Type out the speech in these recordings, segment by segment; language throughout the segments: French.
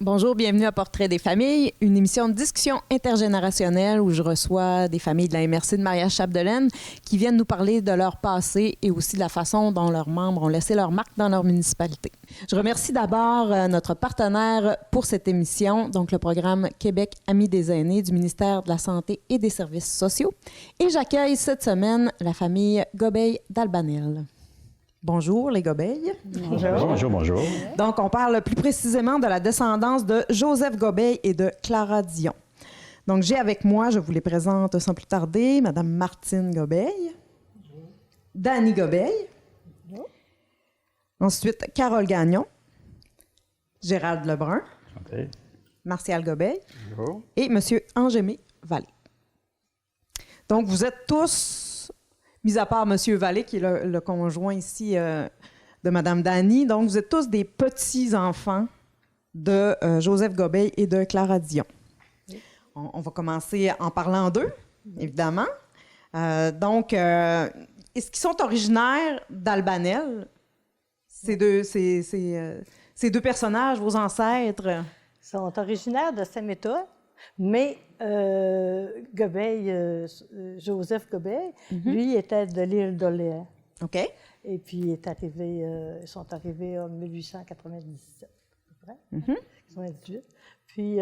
Bonjour, bienvenue à Portrait des familles, une émission de discussion intergénérationnelle où je reçois des familles de la MRC de Mariage-Chapdelaine qui viennent nous parler de leur passé et aussi de la façon dont leurs membres ont laissé leur marque dans leur municipalité. Je remercie d'abord notre partenaire pour cette émission, donc le programme Québec Amis des aînés du ministère de la Santé et des Services sociaux. Et j'accueille cette semaine la famille Gobeil d'Albanel. Bonjour, les Gobeil. Bonjour. Bonjour, bonjour. Donc, on parle plus précisément de la descendance de Joseph Gobeil et de Clara Dion. Donc, j'ai avec moi, je vous les présente sans plus tarder, Mme Martine Gobeil, Dany Gobeil, ensuite Carole Gagnon, Gérald Lebrun, Santé. Martial Gobeil Bonjour. et M. Angémé Vallée. Donc, vous êtes tous... mis à part M. Vallée, qui est le conjoint ici de Mme Dany. Donc, vous êtes tous des petits-enfants de Joseph Gobeil et de Clara Dion. Oui. On va commencer en parlant d'eux, évidemment. Donc, est-ce qu'ils sont originaires d'Albanel? Ces deux personnages, vos ancêtres? Ils sont originaires de Saint-Méthode, mais Gobeil, Joseph Gobeil, lui, était de l'île d'Orléans. OK. Et puis, ils sont arrivés en 1897, à peu près, 98. Puis,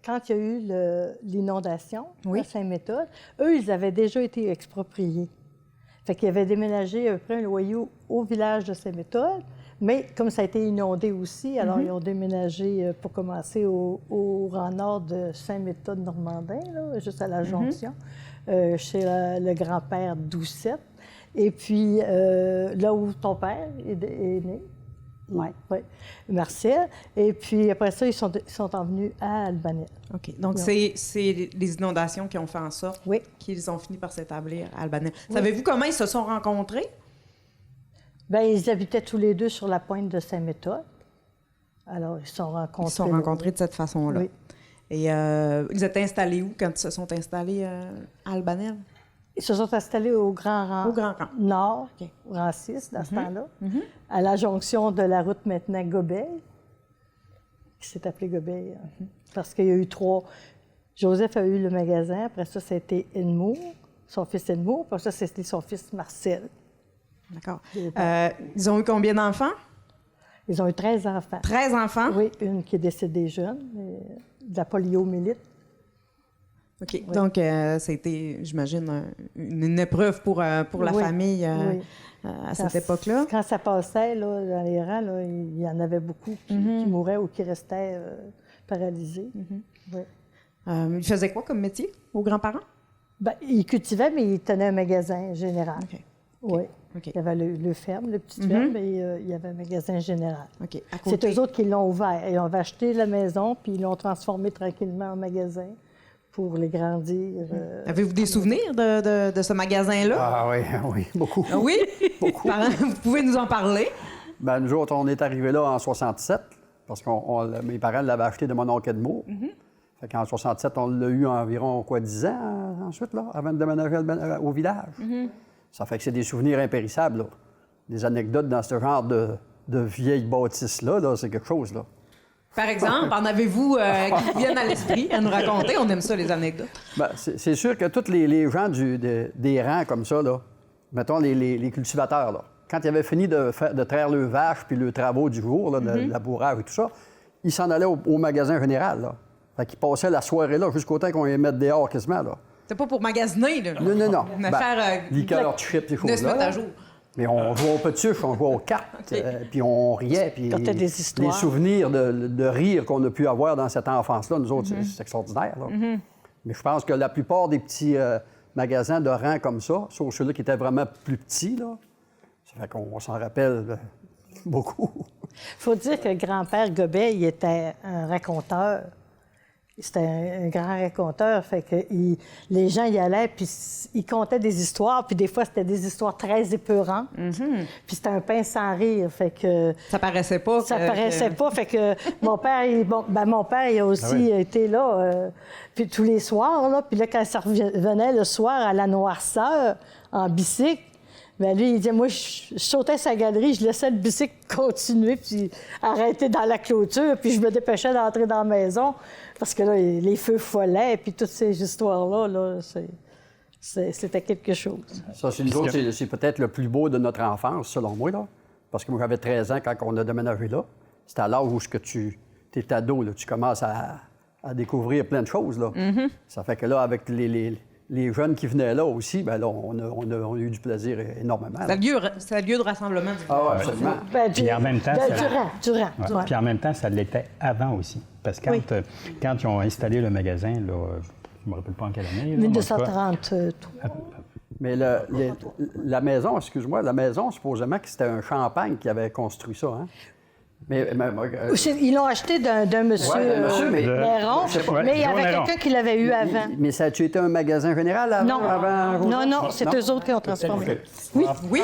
quand il y a eu l'inondation à Saint-Méthode, eux, ils avaient déjà été expropriés. Fait qu'ils avaient déménagé après un loyer au village de Saint-Méthode. Mais comme ça a été inondé aussi, alors ils ont déménagé pour commencer au rang nord de Saint-Méthode-Normandin, là, juste à la jonction, chez le grand-père Doucette. Et puis là où ton père est né, Martial. Et puis après ça, ils sont en venus à Albanel. OK. Donc, c'est les inondations qui ont fait en sorte qu'ils ont fini par s'établir à Albanel. Oui. Savez-vous comment ils se sont rencontrés? Bien, ils habitaient tous les deux sur la pointe de Saint-Méthode. Alors, ils se sont rencontrés. Ils se sont rencontrés de cette façon-là. Oui. Et ils étaient installés où quand ils se sont installés à Albanel? Ils se sont installés au Grand Rang. Au Grand Rang. Nord, au Rang 6, dans ce temps-là, à la jonction de la route maintenant Gobeil, qui s'est appelée Gobeil, parce qu'il y a eu trois. Joseph a eu le magasin, après ça, c'était Edmour, son fils Edmour, après ça, c'était son fils Marcel. D'accord. Ils ont eu combien d'enfants? Ils ont eu 13 enfants. 13 enfants? Oui, une qui est décédée jeune, de la poliomyélite. OK. Oui. Donc, ça a été, j'imagine, une épreuve pour la famille à cette époque-là. Quand ça passait là, dans les rangs, là, il y en avait beaucoup qui mouraient ou qui restaient paralysés. Oui. Ils faisaient quoi comme métier aux grands-parents? Bien, ils cultivaient, mais ils tenaient un magasin général. OK. Oui. Okay. Il y avait le ferme, le petit ferme, et il y avait un magasin général. Okay. C'est eux autres qui l'ont ouvert. Ils ont acheté la maison, puis ils l'ont transformé tranquillement en magasin pour les grandir. Avez-vous des souvenirs de ce magasin-là? Ah oui, beaucoup. Ah oui? Beaucoup. Vous pouvez nous en parler? Bien, nous autres, on est arrivés là en 67, parce que mes parents l'avaient acheté de mon oncle Edmour. Fait qu'en 67, on l'a eu environ, 10 ans ensuite, là, avant de déménager au village. Ça fait que c'est des souvenirs impérissables, là. Des anecdotes dans ce genre de vieilles bâtisses-là, là, c'est quelque chose, là. Par exemple, en avez-vous qui viennent à l'esprit à nous raconter? On aime ça, les anecdotes. Bien, c'est sûr que tous les gens des rangs comme ça, là, mettons les cultivateurs, là, quand ils avaient fini de traire leurs vaches puis leurs travaux du jour, là, de labourage et tout ça, ils s'en allaient au magasin général, là. Fait qu'ils passaient la soirée là jusqu'au temps qu'on les mette dehors quasiment, là. C'est pas pour magasiner, là. Non. Une affaire... liqueur, chip, ces choses-là. De se mettre à jour. Mais on jouait aux petuches, on jouait aux cartes, puis on riait. Puis des histoires. Les souvenirs de rire qu'on a pu avoir dans cette enfance-là, nous autres, c'est extraordinaire, là. Mais je pense que la plupart des petits magasins de rang comme ça, sauf ceux-là qui étaient vraiment plus petits, là, ça fait qu'on s'en rappelle beaucoup. Il faut dire que grand-père Gobeil était un raconteur. C'était un grand raconteur, fait que les gens y allaient, puis ils contaient des histoires, puis des fois, c'était des histoires très épeurantes. Puis c'était un pain sans rire, fait que... Ça paraissait pas. Ça paraissait pas, fait que mon père, il a aussi été là, puis tous les soirs, là, puis là, quand ça revenait le soir à la noirceur, en bicycle, Mais lui, il disait, moi, je sautais sa galerie, je laissais le bicycle continuer, puis arrêter dans la clôture, puis je me dépêchais d'entrer dans la maison, parce que là, les feux follaient, puis toutes ces histoires-là, là, c'était quelque chose. Ça, c'est peut-être le plus beau de notre enfance, selon moi, là. Parce que moi, j'avais 13 ans quand on a déménagé là. C'était à l'âge où tu es ado, là, tu commences à découvrir plein de choses, là. Ça fait que là, avec les jeunes qui venaient là aussi, bien là, on a eu du plaisir énormément. C'est un lieu de rassemblement du Ah oui, absolument. Puis en même temps, Durant. Puis en même temps, ça l'était avant aussi. Parce que quand ils ont installé le magasin, là, je ne me rappelle pas en quelle année. 1933. Mais la maison, excuse-moi, la maison, supposément que c'était un Champagne qui avait construit ça, hein? Ils l'ont acheté d'un monsieur, Néron, mais il y avait quelqu'un qui l'avait eu avant. Mais ça a-tu été un magasin général avant? Non, c'est eux autres qui ont transformé. Oui.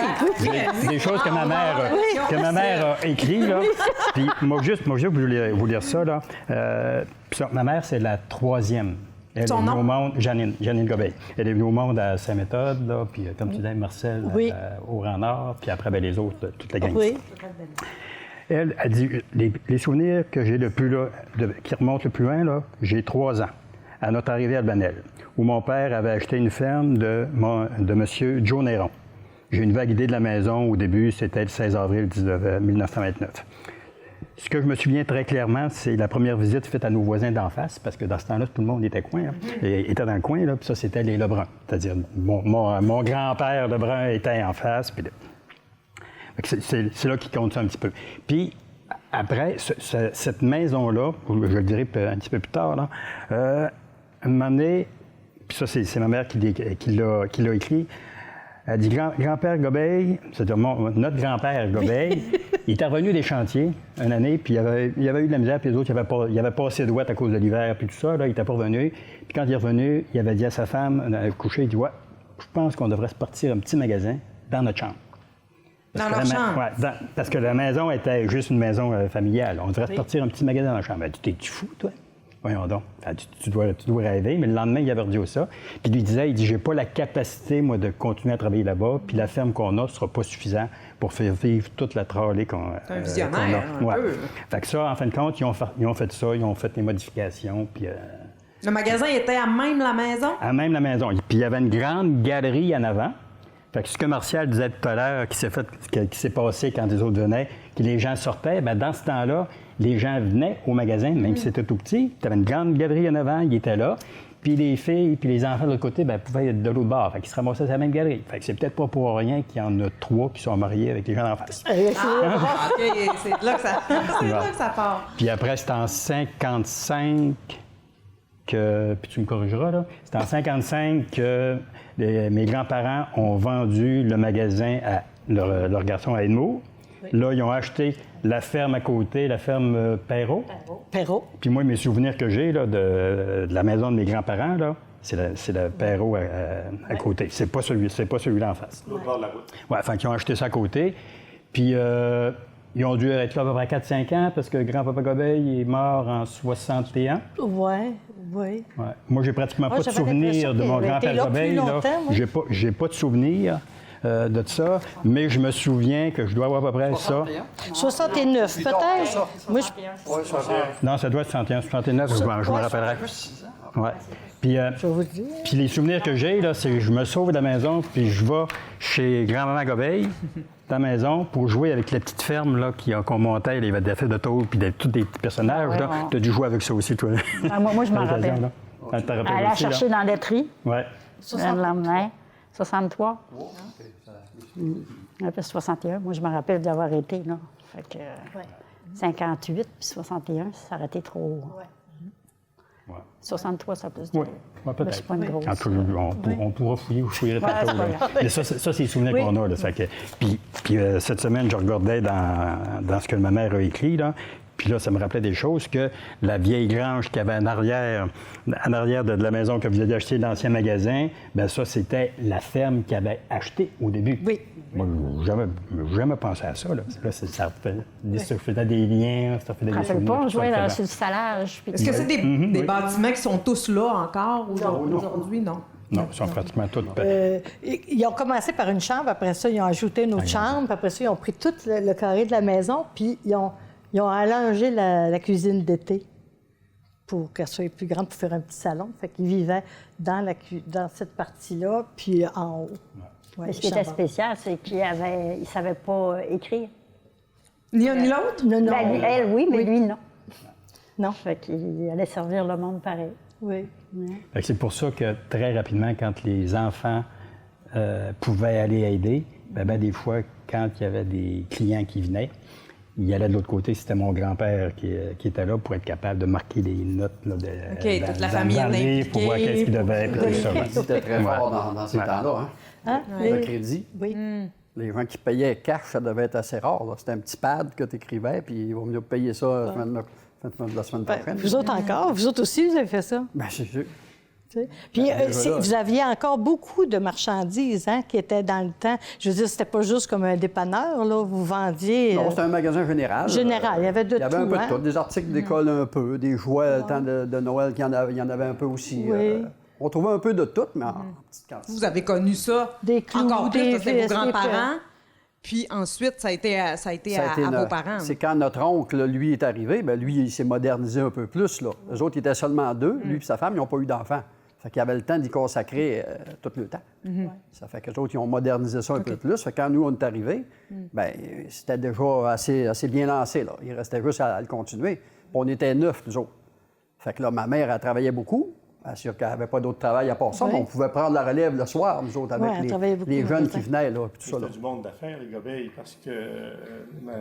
Des choses que ma mère a écrites, là. Puis moi, juste vous lire ça, là. Puis ça, ma mère, c'est la troisième. Elle est venue au monde, Janine Gobeil. Elle est venue au monde à Saint-Méthode, là, puis comme tu disais, Marcel au Grand Nord, puis après, les autres, toute la gang. Oui. Elle a dit, les souvenirs que j'ai qui remontent le plus loin, là, j'ai 3 ans, à notre arrivée à Albanel, où mon père avait acheté une ferme de M. Joe Néron. J'ai une vague idée de la maison. Au début, c'était le 16 avril 1929. Ce que je me souviens très clairement, c'est la première visite faite à nos voisins d'en face, parce que dans ce temps-là, tout le monde était était dans le coin, là, puis ça, c'était les Lebrun. C'est-à-dire, mon grand-père Lebrun était en face, puis c'est là qu'il compte ça un petit peu. Puis, après, cette maison-là, je le dirai un petit peu plus tard, là, un moment donné, puis ça, c'est ma mère qui l'a écrit, elle dit grand-père Gobeil, c'est-à-dire notre grand-père Gobeil, il était revenu des chantiers une année, puis il avait eu de la misère, puis les autres, il avait passé droite à cause de l'hiver, puis tout ça, là, il n'était pas revenu. Puis quand il est revenu, il avait dit à sa femme, couché, il dit ouais, je pense qu'on devrait se partir un petit magasin dans notre chambre. Dans leur chambre? Oui, parce que la maison était juste une maison familiale. On devrait se partir un petit magasin dans la chambre. Elle dit, t'es-tu fou, toi? Voyons donc. Elle dit, tu dois rêver. Mais le lendemain, il avait redit ça. Puis il lui disait, j'ai pas la capacité, moi, de continuer à travailler là-bas. Puis la ferme qu'on a ne sera pas suffisante pour faire vivre toute la tralée qu'on a. C'est un visionnaire, un peu. Fait que ça, en fin de compte, ils ont fait ça. Ils ont fait les modifications. Puis... Le magasin était à même la maison? À même la maison. Puis il y avait une grande galerie en avant. Fait que ce que Martial disait tout à l'heure, qui s'est passé quand les autres venaient, que les gens sortaient, bien, dans ce temps-là, les gens venaient au magasin, même si c'était tout petit. Tu avais une grande galerie en avant, ils étaient là. Puis les filles, puis les enfants de l'autre côté, bien, pouvaient être de l'autre bord. Fait qu'ils se ramassaient à la même galerie. Fait que c'est peut-être pas pour rien qu'il y en a 3 qui sont mariés avec les gens d'en face. OK, c'est là que ça part. Puis après, c'est en 55 que... Puis tu me corrigeras, là. C'est en 55 que... mes grands-parents ont vendu le magasin à leur garçon à Edmour. Oui. Là, ils ont acheté la ferme à côté, la ferme Perrault. Puis moi, mes souvenirs que j'ai là, de la maison de mes grands-parents, là, c'est le Perrault à côté. C'est pas celui-là en face. L'autre bord de la route. Oui, enfin, ils ont acheté ça à côté. Puis ils ont dû être là à peu près 4-5 ans parce que grand-papa Gobeil est mort en 61. Oui. Ouais. Moi, j'ai pratiquement pas de souvenir de mon grand-père Gobeil. J'ai pas de souvenir de ça, mais je me souviens que je dois avoir à peu près ça. 69, peut-être? Moi, non, ça doit être 61, 69, je me rappellerai. Ouais. Puis les souvenirs que j'ai, là, c'est que je me sauve de la maison, puis je vais chez grand-maman Gobeil, dans la maison, pour jouer avec la petite ferme là, qu'on montait, il y avait des affaires de tôle, puis tous des petits personnages. Tu as dû jouer avec ça aussi, toi. Moi, je m'en rappelle. Elle a cherché dans la laiterie. Oui. Elle l'emmenait. 63. Après 61. Moi, je me rappelle d'avoir été, là. Fait que 58 puis 61, ça aurait été trop... Ouais. 63, ça peut se dire. Oui, peut-être. C'est pas une grosse... On pourra fouiller tantôt. Mais ça, c'est les souvenirs qu'on a. Là, ça, puis cette semaine, je regardais dans ce que ma mère a écrit, là. Puis là, ça me rappelait des choses que la vieille grange qu'il y avait en arrière de la maison que vous aviez acheté, l'ancien magasin, bien ça, c'était la ferme qu'il avait achetée au début. Oui. Moi, je jamais pensé à ça. Là, ça faisait des liens, ça faisait des souvenirs. Pas, on jouait sur le salage. Est-ce que c'est des bâtiments qui sont tous là encore aujourd'hui? Non. Non, ils sont pratiquement tous... Ils ont commencé par une chambre, après ça, ils ont ajouté une autre chambre, puis après ça, ils ont pris tout le carré de la maison, puis ils ont allongé la cuisine d'été pour qu'elle soit plus grande, pour faire un petit salon. Fait qu'ils vivaient dans cette partie-là, puis en haut. Ouais, Mais ce qui était spécial, c'est qu'ils ne savaient pas écrire. Ni un ni l'autre? Non, non. Ben, elle, oui, mais lui, non. Non. Fait qu'il allait servir le monde pareil. Oui. Fait que c'est pour ça que très rapidement, quand les enfants pouvaient aller aider, ben, des fois, quand il y avait des clients qui venaient, il allait de l'autre côté, c'était mon grand-père qui était là pour être capable de marquer des notes là, toute la famille dans le livre pour voir qu'est-ce qu'il devait être. C'était très fort dans ces temps-là. Hein? Le crédit. Oui. Les gens qui payaient cash, ça devait être assez rare. Là. C'était un petit pad que tu écrivais, puis ils vont venir payer ça la semaine prochaine. Vous autres encore? Vous autres aussi, vous avez fait ça? Bien, c'est sûr. Puis vous aviez encore beaucoup de marchandises qui étaient dans le temps. Je veux dire, c'était pas juste comme un dépanneur, là. Vous vendiez... Non, c'était un magasin général. Général, il y avait de tout. Il y avait un peu de tout. Des articles d'école un peu, des jouets, le temps de Noël, il y en avait un peu aussi. Oui. On trouvait un peu de tout, mais en petite quantité. Vous avez connu ça Des clous, encore plus, des parce que c'était vos vis, grands-parents. Puis ensuite, ça a été à vos parents. C'est quand notre oncle, lui, est arrivé, bien, lui, il s'est modernisé un peu plus. Là. Eux autres, ils étaient seulement deux. Lui et sa femme, ils n'ont pas eu d'enfants. Fait qu'il avait le temps d'y consacrer tout le temps. Ça fait que les autres, ils ont modernisé ça un peu plus. Fait que quand nous, on est arrivés, bien, c'était déjà assez bien lancé. Là. Il restait juste à le continuer. Puis on était 9, nous autres. Fait que là, ma mère, elle travaillait beaucoup. Bien sûr qu'elle n'avait pas d'autre travail à part ça, mais on pouvait prendre la relève le soir, nous autres, avec les jeunes qui venaient, là, puis tout ça. C'était du monde d'affaires, les Gobeil, parce que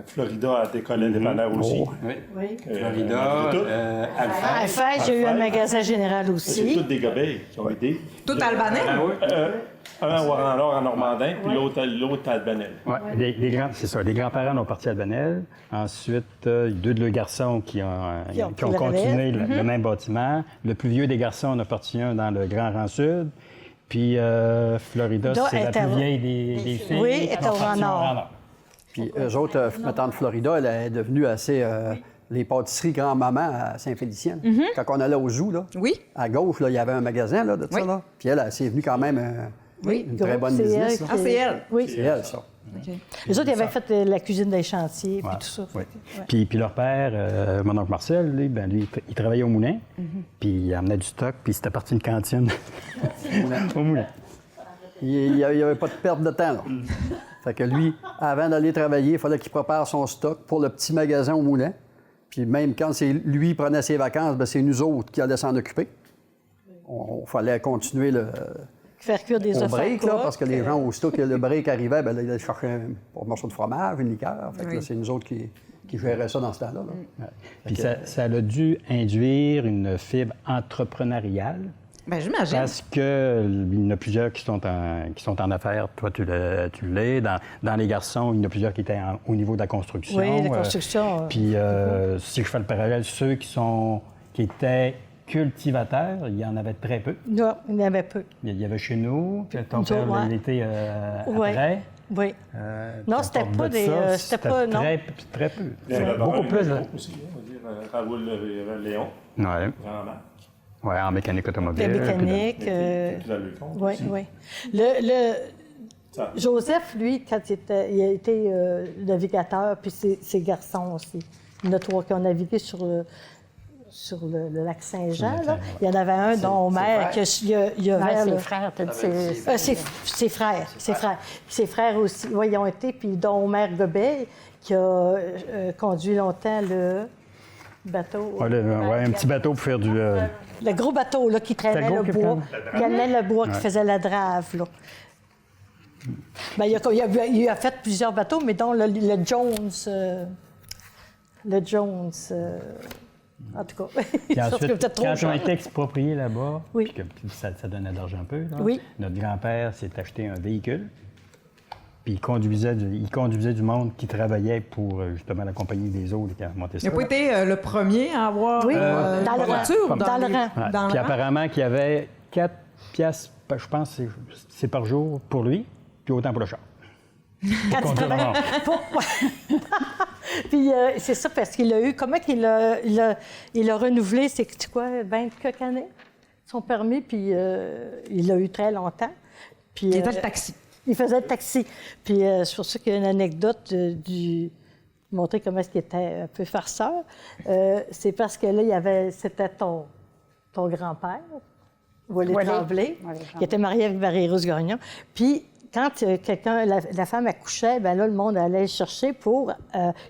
Florida a décollé dépanneur aussi. Oui. Florida, Alpha, j'ai eu un magasin général aussi. C'est tous des Gobeil qui ont aidé. Tout albanais? Un à Warren-Lord en Normandin, puis l'autre à Albanel. Oui, c'est ça. Les grands-parents ont parti à Albanel. Ensuite, deux de leurs garçons qui ont continué le même bâtiment. Le plus vieux des garçons en a parti un dans le Grand Rang Sud. Puis Florida, c'est la plus vieille des filles. Oui, elle est au Grand Nord. Puis eux autres, ma tante Florida, elle est devenue assez... les pâtisseries grand-maman à Saint-Félicien. Quand on allait au zoo, là, à gauche, là, il y avait un magasin là, de ça. Là. Puis elle s'est venue quand même... une très bonne business. Ah, c'est elle? Oui. C'est elle, ça. Okay. Les autres, ils avaient fait la cuisine des chantiers, puis tout ça. Oui. Puis leur père, mon oncle Marcel, lui, il travaillait au moulin, puis il amenait du stock, puis c'était parti une cantine au moulin. Il n'y avait pas de perte de temps, là. Fait que lui, avant d'aller travailler, il fallait qu'il prépare son stock pour le petit magasin au moulin. Puis même quand lui qui prenait ses vacances, bien, c'est nous autres qui allaient s'en occuper. Il fallait continuer faire cuire des au break, là, parce que les gens, aussitôt que le break arrivait, bien, là, ils allaient chercher un morceau de fromage, une liqueur. Fait que là, c'est nous autres qui géraient ça dans ce temps-là. Là. Puis ça a dû induire une fibre entrepreneuriale. Bien, j'imagine. Parce qu'il y en a plusieurs qui sont en affaires. Toi, tu l'es. Dans les garçons, il y en a plusieurs qui étaient au niveau de la construction. Oui, la construction. Puis, si je fais le parallèle, ceux qui étaient cultivateurs, il y en avait très peu. Non, il y en avait peu. Il y avait chez nous, ton père, il était après. Oui. Non, c'était pas des... c'était pas, non. Très peu. Beaucoup plus. Aussi, on va dire Raoul Léon. Oui. Grand-mère. Oui, en mécanique automobile. La mécanique. Oui, oui. Joseph, lui, quand il a été navigateur, puis ses garçons aussi. Il y en a 3 qui ont navigué sur le lac Saint-Jean. Il y en avait un dont Omer, il y avait... Ses frères, t'as dit. Ses frères. Ses frères aussi. Oui, ils ont été, puis dont Omer Gobeil, qui a conduit longtemps le bateau. Oui, un petit bateau pour faire du... Le gros bateau là, qui traînait le bois. Qui amenait le bois, qui faisait la drave. Là. Bien, il a fait plusieurs bateaux, mais dont le Jones. Le Jones. En tout cas. Puis ensuite, quand ils ont été expropriés là-bas, puis que ça donnait de l'argent un peu, là, notre grand-père s'est acheté un véhicule. Puis il conduisait du monde qui travaillait pour justement la compagnie des eaux qui a monté ça. Il n'a pas été le premier à avoir dans le voiture. Dans le rang. Puis apparemment qu'il y avait 4 piastres, je pense, c'est par jour pour lui, puis autant pour le char. Quand il travaillait. Puis c'est ça, parce qu'il a eu... Comment qu'il a renouvelé, c'est quoi, 20 quelques années? son permis, puis il l'a eu très longtemps. Puis, Il était le taxi. Il faisait le taxi. Puis c'est pour ça qu'il y a une anecdote montrer comment est-ce qu'il était un peu farceur. C'est parce que là, c'était ton grand-père, Wallet Tremblay, qui était marié avec Marie-Rose Gagnon. Puis quand la femme accouchait, bien là, le monde allait le chercher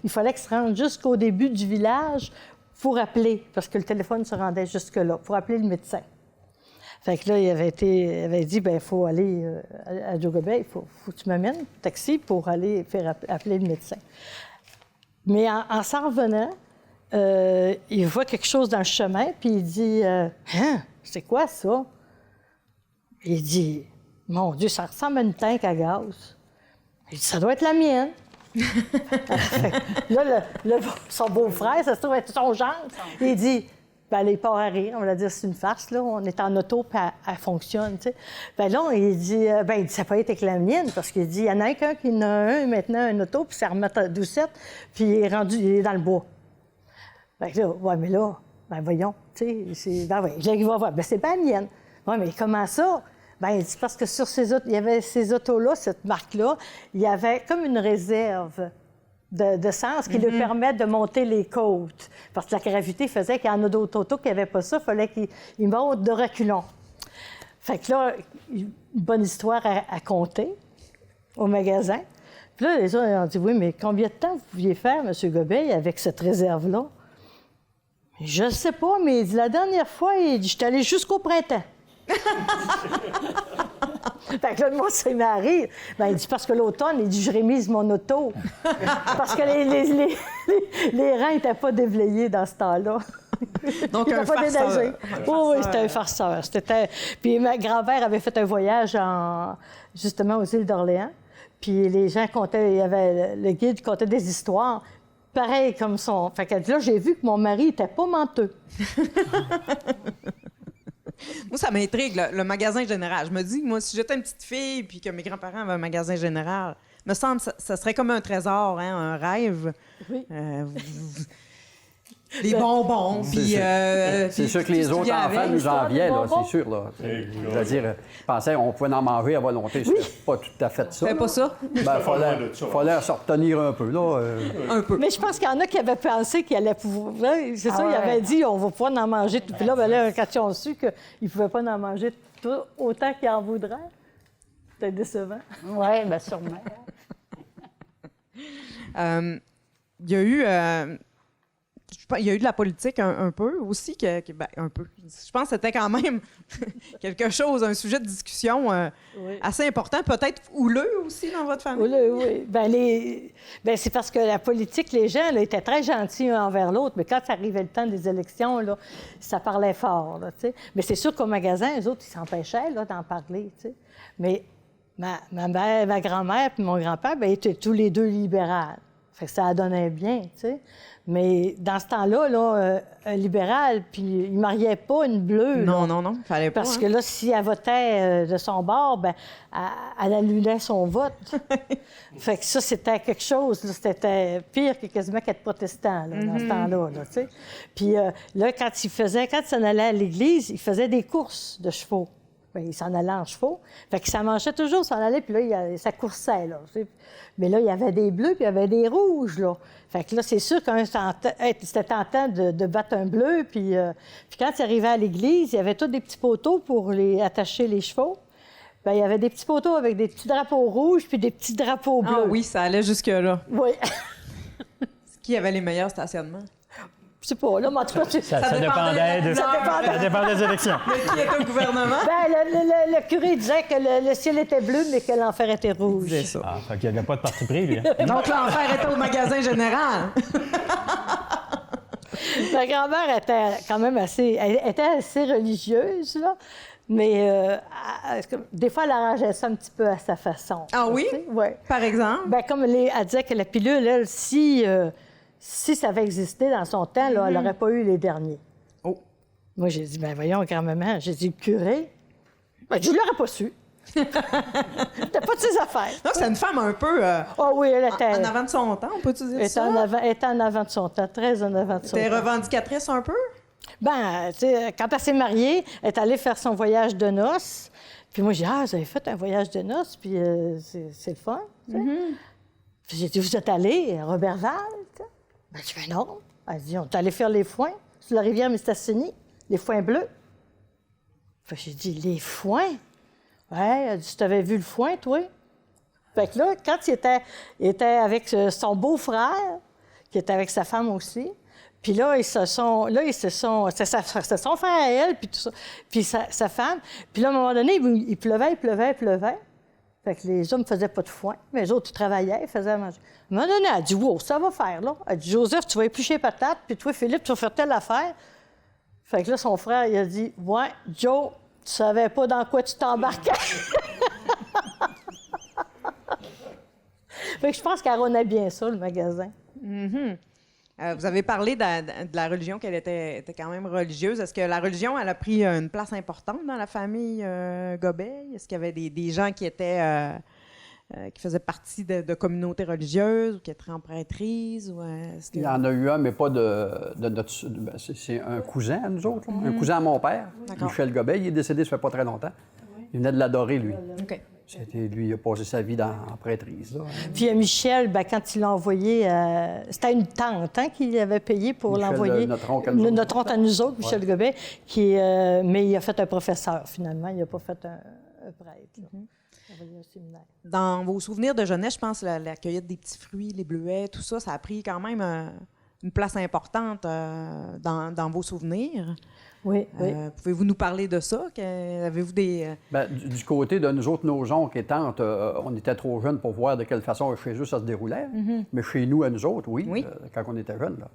il fallait qu'il se rende jusqu'au début du village pour appeler, parce que le téléphone se rendait jusque-là, pour appeler le médecin. Fait que là, il avait dit, il faut aller à Djogobey, il faut que tu m'amènes un taxi pour aller faire appeler le médecin. Mais en s'en revenant, il voit quelque chose dans le chemin, puis il dit, « Hein, c'est quoi ça? » Il dit, « Mon Dieu, ça ressemble à une tank à gaz. » Il dit, « Ça doit être la mienne. » Là, son beau-frère, ça se trouve être son gendre. Il dit, ben, il part à rire, on va dire c'est une farce, là. On est en auto, puis elle fonctionne, tu sais. Ben là, il dit, ça peut être avec la mienne, parce qu'il dit, il y en a qu'un qui en a un maintenant, un auto, puis ça remet à doucette, puis il est dans le bois. Fait que là, ouais, mais là, ben voyons, tu sais, il va voir, ben c'est pas la mienne. Ouais, mais comment ça? Ben, il dit, parce que sur il y avait ces autos-là, cette marque-là, il y avait comme une réserve de sens qui lui permet de monter les côtes. Parce que la gravité faisait qu'il y en a d'autres autos qui n'avaient pas ça, il fallait qu'ils montent de reculons. Fait que là, une bonne histoire à compter au magasin. Puis là, les autres ont dit, oui, mais combien de temps vous pouviez faire, M. Gobey, avec cette réserve-là? Je ne sais pas, mais il dit, la dernière fois, il dit, je suis allé jusqu'au printemps. Fait que là, le monde s'est mis à rire. Ben, il dit, parce que l'automne, il dit, je rémise mon auto. Parce que les reins n'étaient pas déblayés dans ce temps-là. Donc, un farceur. Oui, c'était un farceur. Puis ma grand-mère avait fait un voyage justement aux îles d'Orléans. Puis les gens contaient, le guide contait des histoires. Pareil comme son. Fait qu'elle dit, là, j'ai vu que mon mari n'était pas menteux. Moi, ça m'intrigue, le magasin général. Je me dis, moi, si j'étais une petite fille puis que mes grands-parents avaient un magasin général, me semble que ça serait comme un trésor, hein, un rêve. Oui. Des bonbons, puis... c'est sûr que les autres enfants nous enviaient, là, c'est sûr. Là. Je veux dire, je pensais qu'on pouvait en manger à volonté. C'est pas tout à fait ça. C'est pas ça? Ben, fallait se retenir un peu, là. Un peu. Mais je pense qu'il y en a qui avaient pensé qu'il allait pouvoir... C'est ça, ils avaient dit, on va pouvoir en manger tout. Puis là, quand ils ont su qu'ils ne pouvaient pas en manger tout, autant qu'ils en voudraient, c'était décevant. Oui, bien sûrement. Il y a eu... il y a eu de la politique un peu aussi, un peu. Je pense que c'était quand même quelque chose, un sujet de discussion assez important, peut-être houleux aussi dans votre famille. Houleux, oui. Ben, c'est parce que la politique, les gens là, étaient très gentils un envers l'autre, mais quand ça arrivait le temps des élections, là, ça parlait fort. Là, mais c'est sûr qu'au magasin, eux autres, ils s'empêchaient là, d'en parler. T'sais. Mais ma grand-mère et mon grand-père étaient tous les deux libérales. Fait que ça donnait bien, tu sais. Mais dans ce temps-là, là, un libéral, puis il ne mariait pas une bleue. Non, là, non, fallait pas. Parce que là, si elle votait de son bord, ben, elle annulait son vote. Fait que ça, c'était quelque chose. Là, c'était pire que quasiment qu'être protestant là, dans ce temps-là, là, tu sais. Puis là, quand il s'en allait à l'église, il faisait des courses de chevaux. Bien, il s'en allait en chevaux. Fait que ça mangeait toujours, s'en allait, puis là, ça coursait, là. Mais là, il y avait des bleus, puis il y avait des rouges, là. Fait que là, c'est sûr que c'était tentant de battre un bleu, puis quand il arrivait à l'église, il y avait tous des petits poteaux pour attacher les chevaux. Bien, il y avait des petits poteaux avec des petits drapeaux rouges, puis des petits drapeaux bleus. Ah oui, ça allait jusque-là. Oui. Qui avait les meilleurs stationnements? Je sais pas, là, mais en tout cas... Ça dépendait des élections. Qui était au gouvernement? Ben, le curé disait que le ciel était bleu, mais que l'enfer était rouge. C'est ça. Ah, fait qu'il n'y avait pas de parti pris, lui. Donc, l'enfer était au magasin général. Ma grand-mère était quand même assez religieuse, là. Mais des fois, elle arrangeait ça un petit peu à sa façon. Ah oui? Oui. Par exemple? Bien, comme elle disait que la pilule, elle, si ça avait existé dans son temps, là, elle n'aurait pas eu les derniers. Oh. Moi, j'ai dit, bien, voyons, grand-maman, j'ai dit, le curé, bien, je ne l'aurais pas su. C'était pas de ses affaires. Donc, c'est une femme un peu oui, elle était... en avant de son temps, on peut-tu dire Elle ça? était en avant de son temps, très en avant de son temps. T'es revendicatrice un peu? Ben, tu sais, quand elle s'est mariée, elle est allée faire son voyage de noces. Puis moi, j'ai dit, ah, vous avez fait un voyage de noces, puis c'est le fun, tu sais. Puis j'ai dit, vous êtes allé à Robertval, tu sais? Ben, je fais non. Elle dit, on est allé faire les foins sur la rivière Mistassini, les foins bleus. Fait que j'ai dit, les foins? Ouais, elle dit, tu avais vu le foin, toi? Fait que là, quand il était avec son beau-frère, qui était avec sa femme aussi, puis là, c'est son frère à elle, puis tout ça, puis sa femme. Puis là, à un moment donné, il pleuvait. Fait que les hommes ne faisaient pas de foin, mais les autres, ils travaillaient, ils faisaient à manger. À un moment donné, elle a dit, wow, ça va faire, là. Elle dit, Joseph, tu vas éplucher patates, puis toi, Philippe, tu vas faire telle affaire. Fait que là, son frère, il a dit, ouais, Joe, tu savais pas dans quoi tu t'embarquais. Fait que je pense qu'elle renaît bien ça, le magasin. Vous avez parlé de la religion, qu'elle était quand même religieuse. Est-ce que la religion, elle a pris une place importante dans la famille Gobeil? Est-ce qu'il y avait des gens qui étaient qui faisaient partie de communautés religieuses ou qui étaient en prêtrise? Ou, Il y en a eu un, mais pas de notre... C'est un cousin à nous autres, là. Un cousin à mon père, Michel Gobeil. Il est décédé, ça fait pas très longtemps. Il venait de l'adorer, lui. OK. Lui, il a passé sa vie en prêtrise. Là. Puis Michel, ben, quand il l'a envoyé, c'était une tante qui avait payé pour Michel, l'envoyer. notre oncle à nous autres. Notre oncle à nous autres, Michel Gobeil, mais il a fait un professeur, finalement. Il n'a pas fait un prêtre. Là. Envoyé au séminaire. Dans vos souvenirs de jeunesse, je pense la cueillette des petits fruits, les bleuets, tout ça, ça a pris quand même une place importante dans vos souvenirs. Oui, oui. Pouvez-vous nous parler de ça? Avez-vous des... Bien, du côté de nous autres, nos oncles et tantes, on était trop jeunes pour voir de quelle façon chez eux ça se déroulait. Mais chez nous, à nous autres, oui. Quand on était jeunes. Là.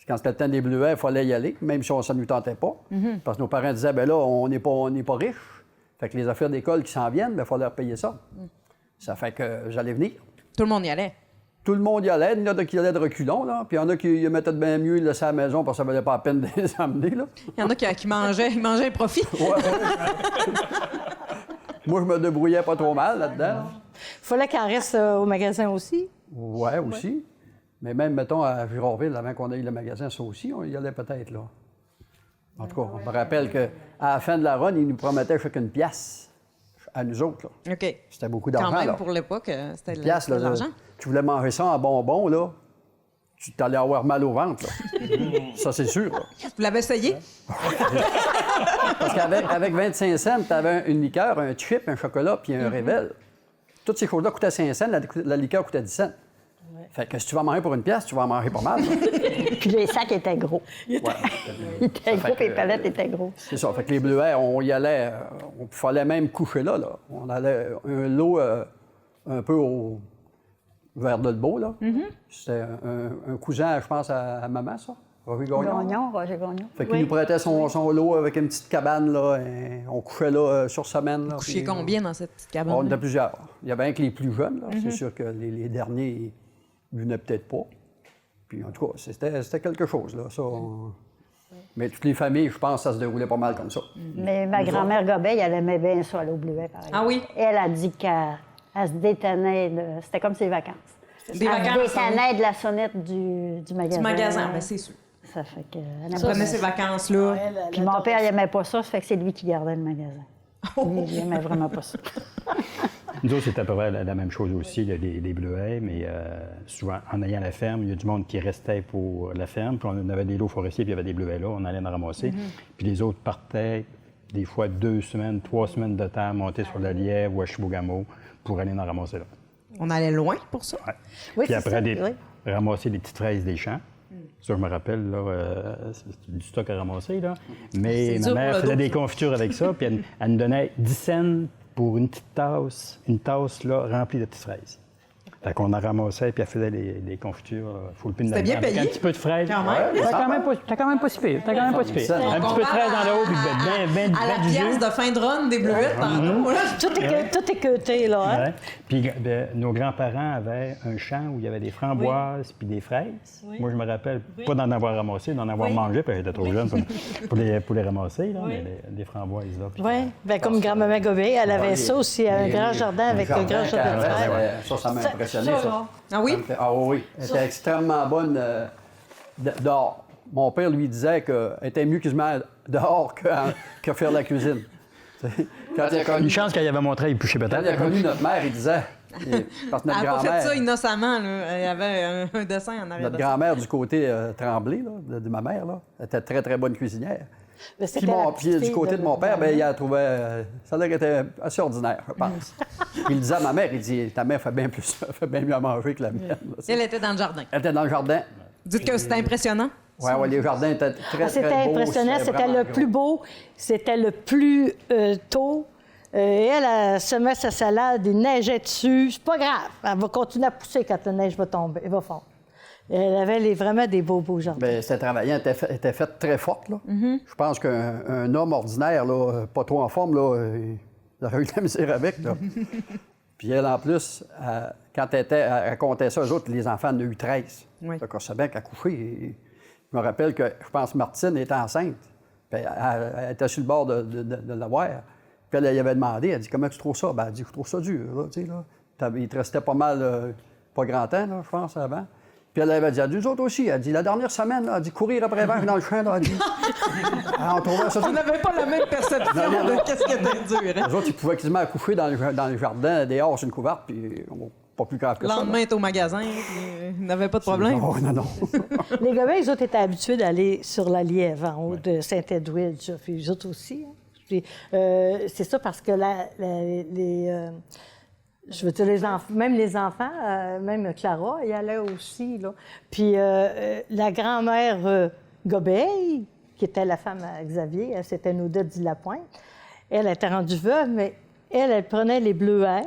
Quand c'était le temps des bleuets, il fallait y aller, même si ça ne nous tentait pas. Parce que nos parents disaient, bien là, on n'est pas riches. Fait que les affaires d'école qui s'en viennent, il faut leur payer ça. Ça fait que j'allais venir. Tout le monde y allait? Tout le monde y allait. Il y en a qui allaient de reculons, là. Puis il y en a qui mettaient de bien mieux, ils laissaient à la maison parce que ça valait pas la peine de les emmener, là. Il y en a qui mangeaient un profit. Ouais. Moi, je me débrouillais pas trop mal là-dedans. Il fallait qu'elle reste au magasin aussi. Oui, aussi. Mais même, mettons, à Girardville, avant qu'on ait le magasin, ça aussi, on y allait peut-être, là. En tout cas, on me rappelle qu'à la fin de la run, ils nous promettaient chacune pièce à nous autres, là. OK. C'était beaucoup d'argent, Quand même, là. pour l'époque, c'était de Pièce, là, l'argent. tu voulais manger ça en bonbons, là, tu t'allais avoir mal au ventre, là. Ça, c'est sûr, là. Vous l'avez essayé? Parce qu'avec 25 cents, tu avais une liqueur, un chip, un chocolat, puis un rével. Toutes ces choses-là coûtaient 5 cents, la liqueur coûtait 10 cents. Fait que si tu vas manger pour une pièce, tu vas en manger pas mal. Puis les sacs étaient gros. Ouais. Ils étaient gros, puis les palettes étaient gros. C'est ça. Fait que les bleuets, on y allait, il fallait même coucher là, là. On allait un lot un peu vers Dolbeau, là. C'était un cousin, je pense, à maman, ça. Roger Gagnon. Roger Gagnon. Fait qu'il nous prêtait son lot avec une petite cabane, là. Et on couchait là sur semaine. Là, Vous couchiez puis, combien dans cette petite cabane? on était plusieurs. Il y avait un que les plus jeunes, là. C'est sûr que les derniers ne venaient peut-être pas. Puis en tout cas, c'était quelque chose, là. Ça, Mais toutes les familles, je pense, ça se déroulait pas mal comme ça. Mais ma grand-mère Gobeil, elle aimait bien ça, aller au Bleuet, par exemple. Ah oui? Elle a dit qu'elle se détannait C'était comme ses vacances. Des Elle vacances, se détannait de la sonnette du magasin. Du magasin, bien, c'est sûr. Ça fait que... Elle prenait ses vacances-là. Puis mon père, il n'aimait pas ça fait que c'est lui qui gardait le magasin. Lui, il n'aimait vraiment pas ça. Nous autres, c'est à peu près la même chose aussi, là, les bleuets, mais souvent, en ayant la ferme, il y a du monde qui restait pour la ferme, puis on avait des lots forestiers, puis il y avait des bleuets là, on allait en ramasser. Puis les autres partaient des fois 2 semaines, 3 semaines de temps, monter sur la Lièvre ou à Chibougamau pour aller en ramasser là. On allait loin pour ça. Ouais. Oui, Puis c'est après, ça, ramasser des petites fraises des champs. Ça, je me rappelle, là, c'est du stock à ramasser, là. Mais C'est ma dur mère pour le faisait dos. des confitures avec ça, puis elle nous donnait 10 cents pour une petite tasse, là, remplie de petites fraises. Fait qu'on en ramassait, puis elle faisait des confitures, full pin C'était bien avec payé. un petit peu de fraises. Quand même. T'as quand même pas si pire. Un petit peu de fraises dans le haut, puis ben À la du pièce jus. de fin de run des bleuettes, tantôt, là. Tout est queuté, là. Hein? Ouais. Puis nos grands-parents avaient un champ où il y avait des framboises puis des fraises. Moi, je me rappelle pas d'en avoir ramassé, d'en avoir mangé, puis j'étais trop jeune pour les ramasser, là, mais des framboises. Là, puis- Oui, bien comme grand-maman Gobeil, elle avait ça aussi, un grand jardin avec un grand jardin de fraises. Ça m'a impressionné, ça. Ah oui? Ah oui, elle était extrêmement bonne dehors. mon père lui disait qu'elle était mieux quasiment dehors que faire la cuisine. Quand il a connu, Une chance qu'elle avait montré à éplucher quand il a peut-être. connu notre mère, il disait... Parce que notre Elle n'a pas fait grand-mère... ça innocemment. Là. Il y avait un dessin en arrière Notre de ça. grand-mère du côté Tremblay, là, de ma mère, là, était très, très bonne cuisinière. Mais Puis, c'était la puis petite du fille côté de mon père, ben, il a trouvé... ça a l'air qu'elle était assez ordinaire, je pense. Puis il disait à ma mère, il dit, ta mère fait bien mieux à manger que la mienne. Là, Elle était dans le jardin. elle était dans le jardin. Dites que c'était impressionnant. Oui, ouais, les jardins étaient très, très beaux. C'était impressionnant, c'était vraiment le gros. plus beau, c'était le plus tôt. Elle semait sa salade, il neigeait dessus. C'est pas grave, elle va continuer à pousser quand la neige va tomber, elle va fondre. Elle avait vraiment des beaux jardins. Bien, c'était travaillant, elle était faite très forte. Là. Je pense qu'un homme ordinaire, là, pas trop en forme, là, il aurait eu de la misère avec. Là. Puis elle, en plus, quand elle racontait ça aux autres, les enfants en ont eu 13. Oui. Donc, on savait bien qu'à coucher. Je me rappelle que, je pense, Martine était enceinte. Puis elle était sur le bord de l'avoir. Puis elle y avait demandé, elle dit, comment tu trouves ça? Ben, elle dit, je trouve ça dur. Là, tu sais, là. Il te restait pas mal, pas grand temps, là, je pense, avant. Puis elle avait dit, nous autres aussi, elle dit, la dernière semaine, là, elle dit, courir après vache dans le champ, là, elle dit. On trouvait ça. On n'avait pas la même perception de qu'est-ce qui était dur. Hein? Les autres, ils pouvaient quasiment accoucher dans le jardin, dehors, sur une couverte, puis pas plus grave que Le ça. lendemain, t'es au magasin, puis il n'avait pas de problème. Non, non, non. Les Gobins, les autres étaient habitués d'aller sur la Lièvre, en haut de Saint-Edwidge, puis les autres aussi. Hein. Puis, c'est ça parce que je veux dire, même les enfants, même Clara, y allait aussi. Là. Puis la grand-mère Gobeil, qui était la femme à Xavier, elle, c'était Odette Lapointe, elle était rendue veuve, mais elle prenait les bleuets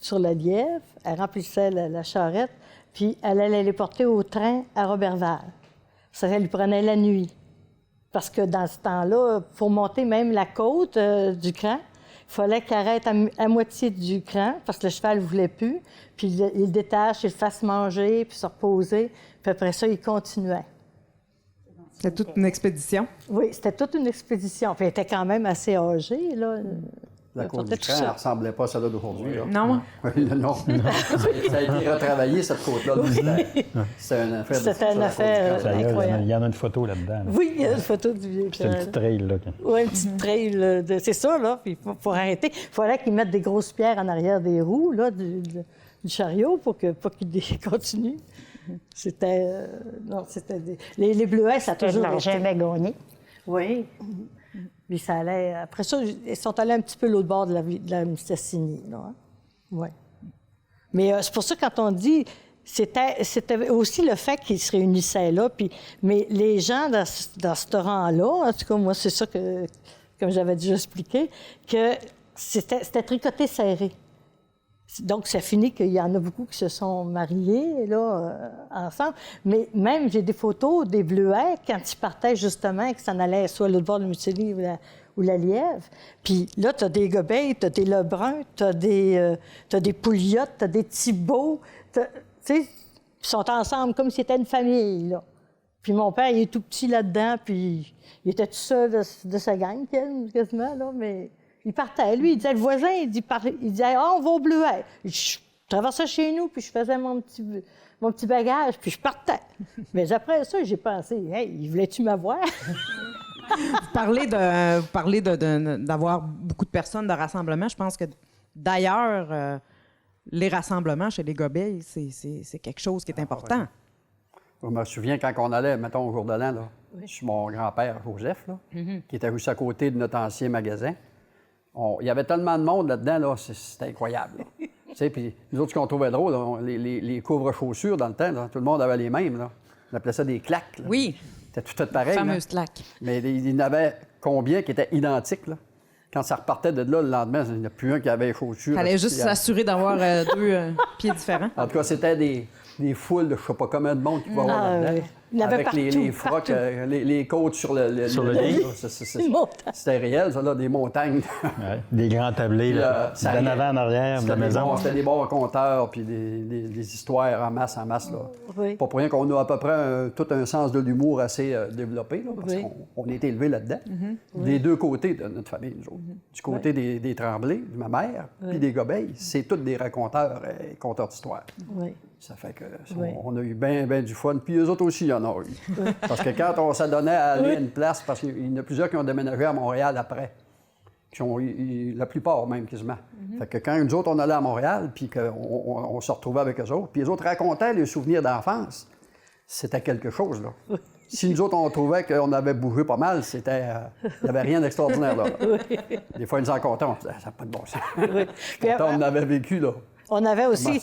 sur la Lièvre, elle remplissait la charrette, puis elle allait les porter au train à Roberval. Ça lui prenait la nuit. Parce que dans ce temps-là, pour monter même la côte du cran, il fallait qu'il arrête à moitié du cran, parce que le cheval ne voulait plus, puis il le détache, il le fasse manger, puis se reposer, puis après ça, il continuait. C'était toute une expédition. Oui, c'était toute une expédition. Puis elle était quand même assez âgée, là. La Elle côte portait du tout cran, ça. elle ressemblait pas à celle d'aujourd'hui. Là. Non? Oui, non. Ça a été retravaillé, cette côte-là. C'était une affaire. C'était une affaire D'ailleurs, incroyable. il y en a une photo là-dedans. là. Oui, il y a une photo du vieux C'est une cran. petite trail, là. Oui, une petite trail. C'est ça, là. Puis pour arrêter, il fallait qu'ils mettent des grosses pierres en arrière des roues, là, du chariot pour qu'il continue. C'était... non, c'était... Les bleuets, ça a Je toujours l'ai été... jamais gagné. Oui. Puis ça allait... Après ça, ils sont allés un petit peu l'autre bord de la Mistassini, là. Hein? Oui. Mais c'est pour ça, quand on dit... C'était aussi le fait qu'ils se réunissaient là. Puis, mais les gens dans ce rang-là, en tout cas, moi, c'est ça que, comme j'avais déjà expliqué, que c'était tricoté serré. Donc, ça finit qu'il y en a beaucoup qui se sont mariés, là, ensemble. Mais même, j'ai des photos des bleuets quand ils partaient, justement, que ça en allait soit l'autre bord de Mutilie ou la Lièvre. Puis là, tu as des Gobeil, tu as des Lebrun, tu as des Pouliottes, tu as des Thibault. Tu sais, ils sont ensemble comme si c'était une famille, là. Puis mon père, il est tout petit là-dedans, puis il était tout seul de sa gang, quasiment, là, mais... Il partait. Lui, il disait, le voisin, il disait, on va au Bleuet. Je traversais chez nous, puis je faisais mon petit bagage, puis je partais. Mais après ça, j'ai pensé, hey, voulais-tu m'avoir? Vous parlez d'avoir beaucoup de personnes de rassemblement. Je pense que, d'ailleurs, les rassemblements chez les Gobeil, c'est quelque chose qui est important. Je me souviens quand on allait, mettons, au jour de l'an, là, chez mon grand-père, Joseph, là, qui était juste à côté de notre ancien magasin. Il y avait tellement de monde là-dedans, là, c'était incroyable. Là. Tu sais, puis nous autres, ce qu'on trouvait drôle, là, les couvre-chaussures dans le temps, là, tout le monde avait les mêmes. Là. On appelait ça des claques. Là. Oui. C'était tout fait pareil. Fameuse claque. Mais il y en avait combien qui étaient identiques, là? Quand ça repartait de là le lendemain, il n'y en a plus un qui avait les chaussures. Il fallait juste s'assurer d'avoir deux pieds différents. En tout cas, c'était des foules de je ne sais pas combien de monde qui pouvait avoir là-dedans. Il y en avait avec les partout, frocs, partout. les côtes sur le lit. Une montagne. C'était réel, ça, là, des montagnes. Ouais, des grands tablés, là, Ça d'en riait. avant en arrière de la maison. C'était des bons conteurs, puis des histoires en masse, Là. Oui. Pas pour rien qu'on a à peu près tout un sens de l'humour assez développé, là, parce Oui. qu'on a été élevés là-dedans. Des deux côtés de notre famille, nous autres. Du côté des Tremblay, de ma mère, puis des Gobeil, c'est tous des raconteurs et conteurs d'histoires. Oui. Ça fait que Oui. on a eu bien du fun. Puis eux autres aussi, il y en en a eu. Parce que quand on s'adonnait à aller à une place, parce qu'il y en a plusieurs qui ont déménagé à Montréal après, la plupart même quasiment. Fait que quand nous autres, on allait à Montréal, puis qu'on se retrouvait avec eux autres, puis les autres racontaient les souvenirs d'enfance, c'était quelque chose, là. Si nous autres, on trouvait qu'on avait bougé pas mal, il n'y avait rien d'extraordinaire, là. Des fois, ils nous en comptaient, on disait, ça n'a pas de bon sens. Pourtant, on avait vécu, là. On avait aussi,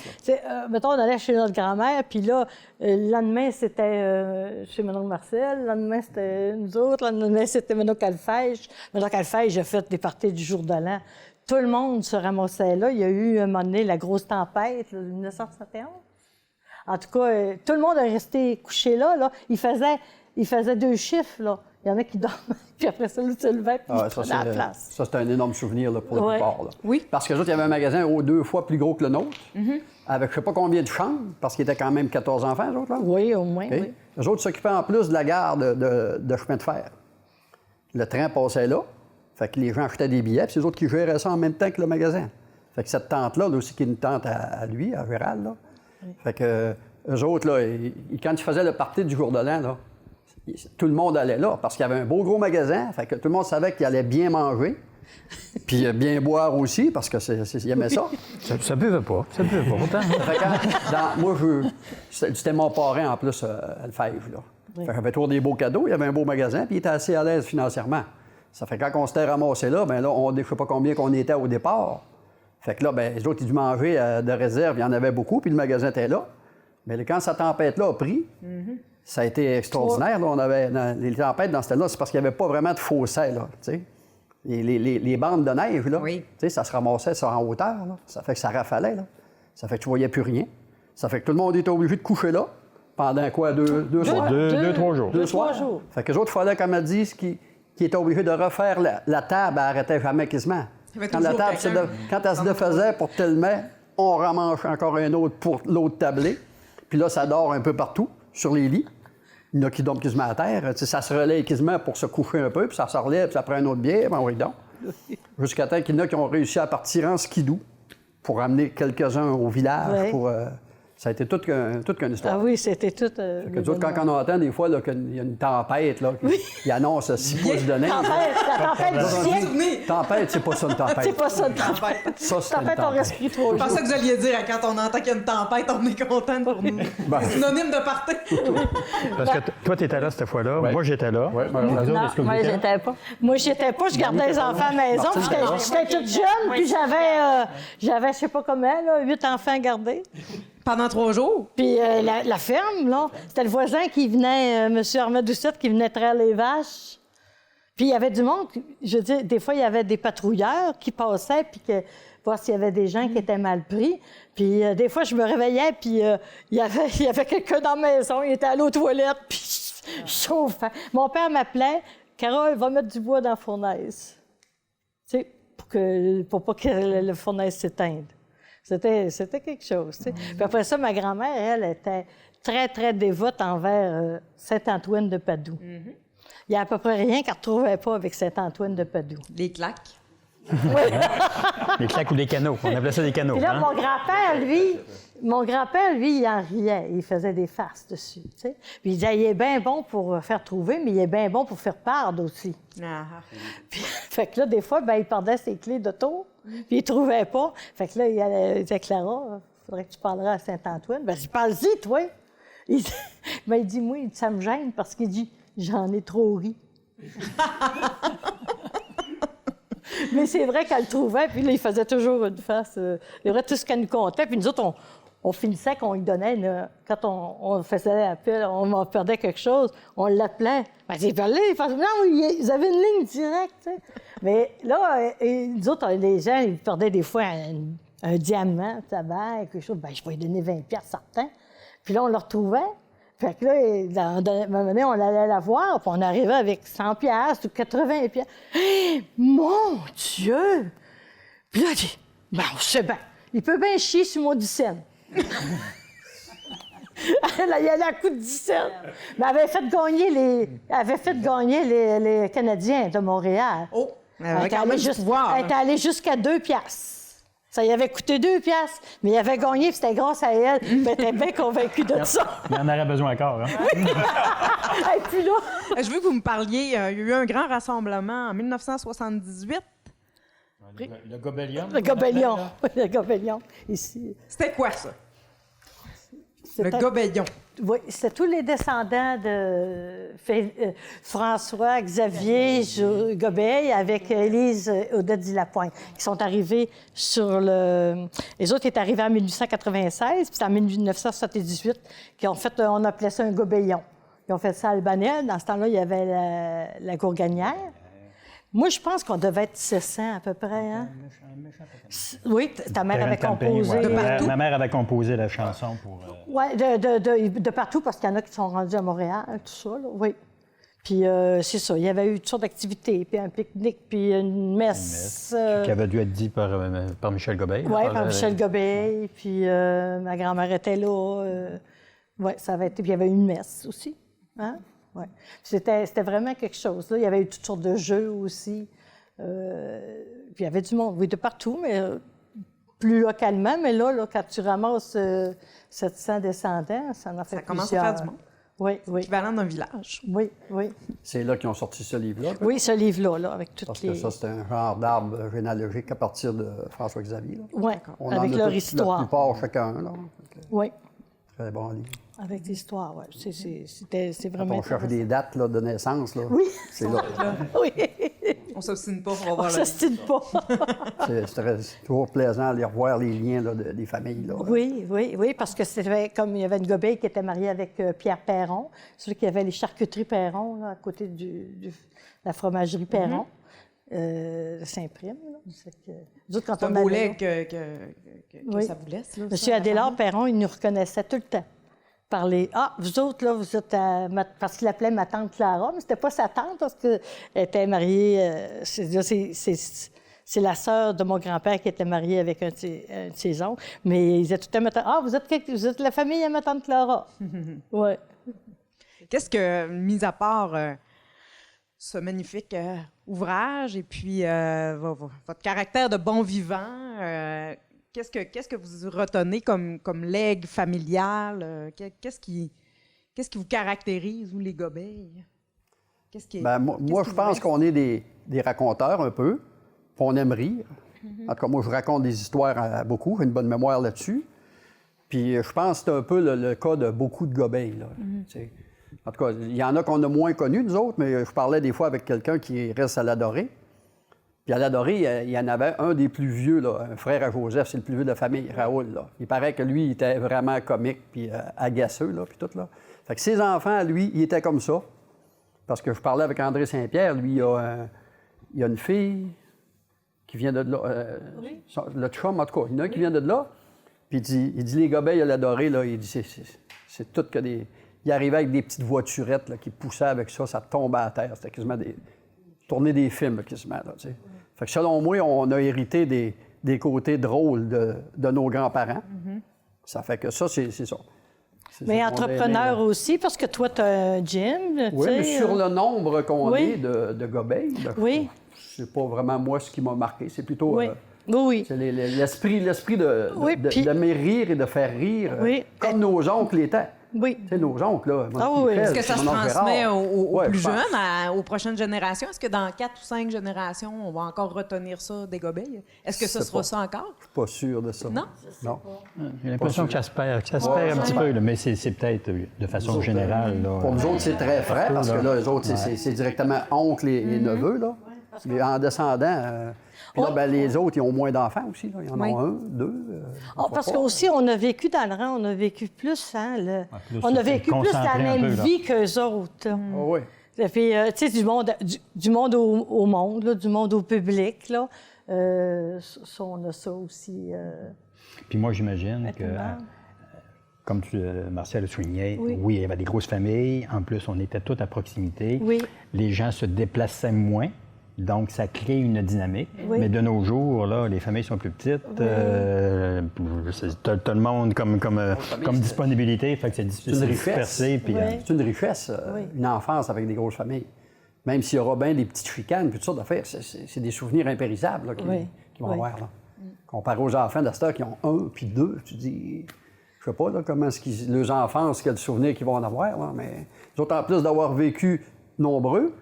mettons, on allait chez notre grand-mère, puis là, le lendemain, c'était chez Mme Marcel, le lendemain, c'était nous autres, le lendemain, c'était Mme Calfèche. Mme Calfèche a fait des parties du jour de l'an. Tout le monde se ramassait là. Il y a eu, un moment donné, la grosse tempête, là, 1971. En tout cas, tout le monde est resté couché là. Il faisait 2 chiffres, là. Il y en a qui dormaient, puis après ça, ils se levaient, puis ils prenaient la place. Ça, c'est un énorme souvenir, là, pour la plupart, là. Oui. Parce que les autres, il y avait un magasin 2 fois plus gros que le nôtre, avec je ne sais pas combien de chambres, parce qu'il était quand même 14 enfants, eux autres, là. Oui, au moins, Okay? oui. Eux autres s'occupaient en plus de la gare de chemin de fer. Le train passait là, fait que les gens achetaient des billets, puis c'est eux autres qui géraient ça en même temps que le magasin. Fait que cette tente-là, là aussi, qui est une tente à lui, à Gérald, là. Fait que eux autres, là, quand ils faisaient le party du jour de l'an, là, tout le monde allait là, parce qu'il y avait un beau gros magasin, fait que tout le monde savait qu'il allait bien manger, puis bien boire aussi, parce qu'ils aimaient ça. Ça buvait pas. Ça buvait pas autant. Fait que, moi, c'était mon parrain, en plus, Lefebvre, là. Fait que j'avais toujours des beaux cadeaux, il y avait un beau magasin, puis il était assez à l'aise financièrement. Ça fait que quand on s'était ramassé là, bien là, je ne sais pas combien qu'on était au départ. Fait que là, bien, les autres, ils dû manger de réserve, il y en avait beaucoup, puis le magasin était là. Mais quand cette tempête-là a pris, ça a été extraordinaire. Là. On avait, les tempêtes dans ce temps-là, c'est parce qu'il n'y avait pas vraiment de fossé, là, tu sais. Les bandes de neige, là, tu sais, ça se ramassait ça en hauteur, là. Ça fait que ça rafalait, là. Ça fait que tu voyais plus rien. Ça fait que tout le monde était obligé de coucher là pendant quoi, 2 soirs? 2-3 jours. 2 soirs. Fait que les autres, il fallait, comme elle dit, qui était obligé de refaire la table, elle n'arrêtait jamais quasiment. Quand la table quand elle se défaisait pour tellement, on remanche encore un autre pour l'autre tablé. Puis là, ça dort un peu partout, sur les lits. Il y en a qui dorment quasiment à terre. Tu sais, ça se relaie quasiment pour se coucher un peu, puis ça se relève, puis ça prend une autre bière, ben oui donc. Jusqu'à temps qu'il y en a qui ont réussi à partir en skidoo pour amener quelques-uns au village. Ça a été toute qu'une histoire. Ah oui, c'était tout... Que d'autres, quand on entend des fois qu'il y a une tempête, là, qui annonce 6 pouces de neige. La tempête du siècle. Tempête, c'est pas ça une tempête. C'est pas ça une tempête. Ça, c'est une Tempête, on tempête. respire 3 Je jours. pensais que vous alliez dire, quand on entend qu'il y a une tempête, on est content pour nous. Synonyme de party. Parce que toi, tu étais là cette fois-là. Moi, j'étais là. Ouais, Non, moi, j'étais pas. Moi, j'étais pas, je gardais les enfants à la maison. J'étais toute jeune, puis j'avais, je sais pas comment, là, 8 enfants à garder. Pendant 3 jours. Puis la ferme, là, c'était le voisin qui venait, M. Armand Doucette, qui venait traire les vaches. Puis il y avait du monde, je veux dire, des fois, il y avait des patrouilleurs qui passaient, puis voir s'il y avait des gens qui étaient mal pris. Puis des fois, je me réveillais, puis il y avait quelqu'un dans la maison, il était à l'eau toilette, puis je chauffais. Mon père m'appelait, « Carole, va mettre du bois dans la fournaise. » Tu sais, pour pas que la fournaise s'éteigne. C'était quelque chose, tu sais. Puis après ça, ma grand-mère, elle, était très, très dévote envers Saint-Antoine de Padoue. Il y a à peu près rien qu'elle ne retrouvait pas avec Saint-Antoine de Padoue. Les claques. Les claques ou des canaux. On appelait ça des canaux. Puis là, hein? mon grand-père, lui, il en riait. Il faisait des farces dessus, tu sais. Puis il disait, il est bien bon pour faire trouver, mais il est bien bon pour faire perdre aussi. Puis, fait que là, des fois, ben, il perdait ses clés d'auto, puis il ne trouvait pas. Fait que là, il disait, Clara, il faudrait que tu parleras à Saint-Antoine. Ben, je parle-y, toi. Il dit, moi, ça me gêne parce qu'il dit, j'en ai trop ri. Mais c'est vrai qu'elle le trouvait, puis là, il faisait toujours une face. Il y aurait tout ce qu'elle nous contait, puis nous autres, on finissait qu'on lui donnait, quand on faisait appel, on perdait quelque chose, on l'appelait. Ben, il parlait, il faisait, non, ils avaient une ligne directe, tu sais. Mais là, nous autres, les gens, ils perdaient des fois un diamant, un tabac, quelque chose. Ben, je vais lui donner 20$ certains. Puis là, on le retrouvait. Fait que là, à un moment donné, on allait la voir, puis on arrivait avec 100$ ou 80$. Hey, mon Dieu! Puis là, elle dit, ben, on sait bien, il peut bien chier sur mon 10 cents. Elle allait à coup de 10 cents. Mais elle avait fait gagner les Canadiens de Montréal. Oh! Elle avait quand même du pouvoir. Elle était allée jusqu'à 2$. Ça y avait coûté 2 piastres, mais il avait gagné, puis c'était grâce à elle. Elle était bien convaincue de ça. Il en aurait besoin encore. Hein? Et puis là, Je veux que vous me parliez, il y a eu un grand rassemblement en 1978. Le gobellion. le gobellion. Le gobellion, ici. C'était quoi ça? Le C'était- gobellion. Oui, c'était tous les descendants de François, Xavier, Gobeil avec Élise Odette-Lapointe, qui sont arrivés sur le... Les autres étaient arrivés en 1896, puis c'est en 1978 qu'ils ont fait, on appelait ça un gobellion. Ils ont fait ça à Albanel. Dans ce temps-là, il y avait la Gourganière. Moi, je pense qu'on devait être 600 à peu près. Hein? Oui, ta mère avait composé. De partout? Ma mère avait composé la chanson pour... Oui, de partout, parce qu'il y en a qui sont rendus à Montréal, tout ça, là, oui. Puis c'est ça, il y avait eu toutes sortes d'activités, puis un pique-nique, puis une messe. Qui avait dû être dit par Michel Gobeil. Oui, par Michel Gobeil, puis ma grand-mère était là. Oui, ça avait été... Puis il y avait eu une messe aussi. Hein? Ouais. C'était vraiment quelque chose. Là. Il y avait eu toutes sortes de jeux aussi. Puis il y avait du monde, oui, de partout, mais plus localement. Mais là, quand tu ramasses 700 descendants, ça en fait Ça commence plusieurs. à faire du monde. Oui, oui. Équivalent d'un village. Oui, oui. C'est là qu'ils ont sorti ce livre-là. Oui, ce livre-là, là, avec toutes Parce les... que ça, c'est un genre d'arbre généalogique à partir de François Xavier. Là. Oui, On avec en a leur tous, histoire. La plupart, chacun. Là. Oui, Très bon livre. avec l'histoire, oui. C'est Quand vraiment on cherche des dates là, de naissance, là, Oui. c'est là. Oui, On s'obstine pas pour on avoir ne le... s'ostine pas. C'est toujours plaisant d'aller revoir les liens là, des familles. Là. Oui, oui, oui, parce que c'était comme il y avait une Gobeil qui était mariée avec Pierre Perron, celui qui avait les charcuteries Perron, là, à côté de la fromagerie Perron, de Saint-Prime. là. C'est que- nous autres, quand C'est un on beau allait lait là, que Oui. ça vous laisse. Là, Monsieur Adélard Perron, il nous reconnaissait tout le temps. Parler. Ah, vous autres, là, vous êtes à parce qu'il appelait ma tante Clara, mais c'était pas sa tante parce qu'elle était mariée. C'est la sœur de mon grand-père qui était mariée avec un de ses oncles. Mais ils étaient tout le temps ma tante. Ah, vous êtes la famille à ma tante Clara. Oui. Qu'est-ce que, mis à part ce magnifique ouvrage et puis votre caractère de bon vivant, qu'est-ce que vous retenez comme legs familial? Qu'est-ce qui vous caractérise, vous, les Gobeil? Qu'est-ce qui est- Ben, moi, qu'est-ce qui je vous pense reste? qu'on est des raconteurs un peu, puis on aime rire. En tout cas, moi, je raconte des histoires à beaucoup, j'ai une bonne mémoire là-dessus. Puis je pense que c'est un peu le cas de beaucoup de Gobeil. Là, tu sais. En tout cas, il y en a qu'on a moins connus, nous autres, mais je parlais des fois avec quelqu'un qui reste à l'Adoré. Puis à l'Adoré, il y en avait un des plus vieux, là, un frère à Joseph, c'est le plus vieux de la famille, Raoul. Là. Il paraît que lui, il était vraiment comique, puis agaceux, là, puis tout. Là. Fait que ses enfants, lui, il était comme ça. Parce que je parlais avec André Saint-Pierre, lui, il a une fille qui vient de là. Le chum, en tout cas, il y en a un qui vient de là. Puis il dit les Gobeil à l'Adoré, là, il dit c'est tout que des... Il arrivait avec des petites voiturettes là, qui poussaient avec ça, ça tombait à terre. C'était quasiment tourner des films, là, quasiment. Là, tu sais. Fait que selon moi, on a hérité des côtés drôles de nos grands-parents. Ça fait que ça, c'est ça. Mais entrepreneur aussi, parce que toi, tu as un gym. Oui, mais sur le nombre qu'on Oui. est de Gobeil, là, Oui. c'est pas vraiment moi ce qui m'a marqué. C'est plutôt Oui. Oui. c'est l'esprit Oui, puis- d'aimer rire et de faire rire, Oui. comme nos oncles l'étaient. Oui. Tu sais, nos oncles, là. mon Ah petit oui. frère, Est-ce que ça se mon oncle transmet Gérard. aux Ouais, plus je pense. jeunes, aux prochaines générations? Est-ce que dans 4 ou 5 générations, on va encore retenir ça des Gobeil? Est-ce que ce sais sera pas. ça encore? Je suis pas sûr de ça. Non? Non. J'ai l'impression que ça se perd un petit peu, là, mais c'est peut-être de façon générale. Là, Pour nous autres, c'est très frais, parce que là, les autres, c'est directement oncle et neveu, là. Mais en descendant... puis là, ben, les autres, ils ont moins d'enfants aussi, là. Ils en ont un, deux... Parce qu'aussi, on a vécu dans le rang, on a vécu plus, hein, plus, on a c'est vécu plus la concentré un même peu, là. vie qu'eux autres. Ah oui. Ça fait, tu sais, du monde au monde, là, du monde au public, là. Ça, on a ça aussi. Puis moi, j'imagine que, Maintenant. comme Martial le soulignait, Oui. oui, il y avait des grosses familles. En plus, on était tous à proximité. Oui. Les gens se déplaçaient moins. Donc, ça crée une dynamique. Oui. Mais de nos jours, là, les familles sont plus petites. Tu as le monde comme disponibilité. Fait que c'est difficile de richesse. disperser. Puis, Oui. C'est une richesse, Oui. une enfance avec des grosses familles. Même s'il y aura bien des petites chicanes, puis toutes sortes d'affaires, c'est des souvenirs impérissables là, qu'ils Oui. vont Oui. avoir. Là. Comparé aux enfants d'Astor qui ont 1 puis 2, tu dis, je sais pas là, comment les enfants, quel souvenir qu'ils vont en avoir, là, mais nous autres, en plus d'avoir vécu nombreux,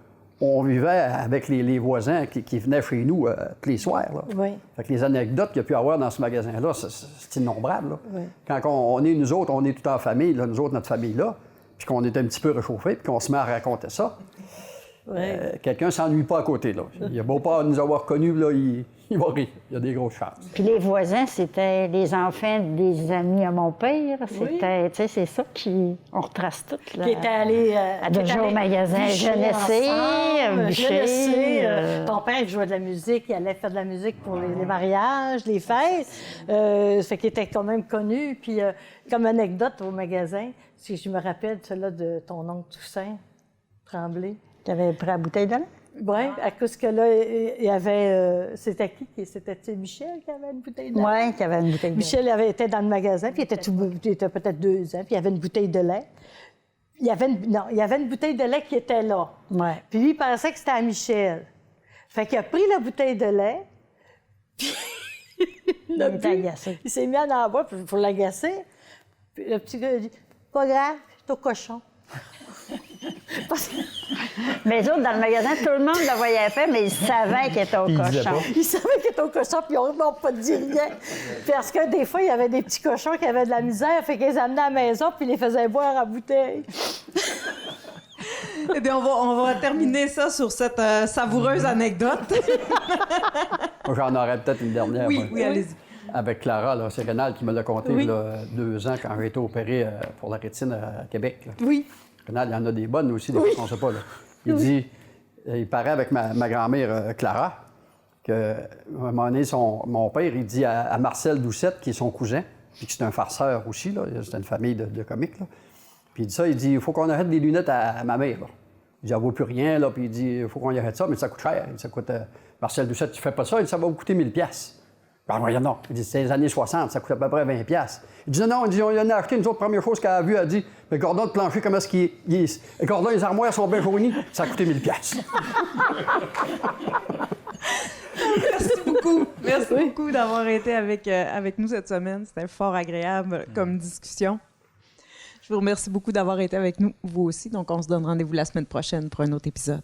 on vivait avec les voisins qui venaient chez nous tous les soirs. Là. Oui. Fait que les anecdotes qu'il y a pu avoir dans ce magasin-là, c'est innombrable. Là. Oui. Quand on est, nous autres, on est tout en famille, là, nous autres, notre famille-là, puis qu'on est un petit peu réchauffés, puis qu'on se met à raconter ça, quelqu'un ne s'ennuie pas à côté. Là. Il a beau pas nous avoir connus, là, il va rire. Il y a des grosses chances. Puis les voisins, c'était les enfants des amis à mon père. C'était, tu sais, c'est ça on retrace tout. Là. Qui était allé déjà au magasin bûcher. Ton père jouait de la musique, il allait faire de la musique pour les mariages, les fêtes. Fait qu'il était quand même connu. Puis comme anecdote au magasin, si je me rappelle celle-là de ton oncle Toussaint Tremblay. Tu avais pris la bouteille de lait? Oui, à cause que là, il y avait... c'était qui? C'était Michel qui avait une bouteille de lait? Oui, qui avait une bouteille de lait. Michel était dans le magasin, puis il était peut-être 2 ans, puis il y avait une bouteille de lait. Il y avait une bouteille de lait qui était là. Ouais. Puis lui, il pensait que c'était à Michel. Fait qu'il a pris la bouteille de lait, puis Il était agacé. il s'est mis à en boire pour l'agacer. Puis le petit gars a dit « Pas grave, c'est au cochon. » Mais les autres, dans le magasin, tout le monde le voyait faire, mais ils savaient qu'il était au Il disait cochon. pas. Ils savaient qu'il était au cochon, puis ils n'ont pas dit rien. Parce que des fois, il y avait des petits cochons qui avaient de la misère, fait qu'ils les amenaient à la maison, puis ils les faisaient boire à bouteille. Eh bien, on va terminer ça sur cette savoureuse anecdote. Moi, j'en aurais peut-être une dernière. Oui, moi. oui, allez-y. Avec Clara, là, c'est Rénal qui me l'a conté Oui. il y a 2 ans quand j'ai été opéré pour la rétine à Québec. Là. Oui. Rénal, il y en a des bonnes aussi, des fois qu'on ne sait pas. Là. Il dit, il paraît avec ma grand-mère Clara, qu'à un moment donné, mon père, il dit à Marcel Doucette, qui est son cousin, puis qui c'est un farceur aussi, là, c'est une famille de comiques, là. Puis il dit ça, il dit, il faut qu'on arrête des lunettes à ma mère. Là. Il dit, elle vaut plus rien, là, puis il dit, il faut qu'on y arrête ça, mais ça coûte cher. Il dit, ça coûte, Marcel Doucette, tu fais pas ça, il dit, ça va vous coûter 1000 $. Ben voyons non. Il dit, c'est les années 60, ça coûte à peu près 20 $. Il dit, non, il dit, on y en a acheté une autre première chose qu'elle a vue, elle a dit, mais Gordon de plancher, comment est-ce qu'il est? Les Gordon, les armoires sont bien jaunis, ça a coûté 1000 $. Merci beaucoup. Merci beaucoup d'avoir été avec nous cette semaine. C'était fort agréable comme discussion. Je vous remercie beaucoup d'avoir été avec nous, vous aussi. Donc, on se donne rendez-vous la semaine prochaine pour un autre épisode.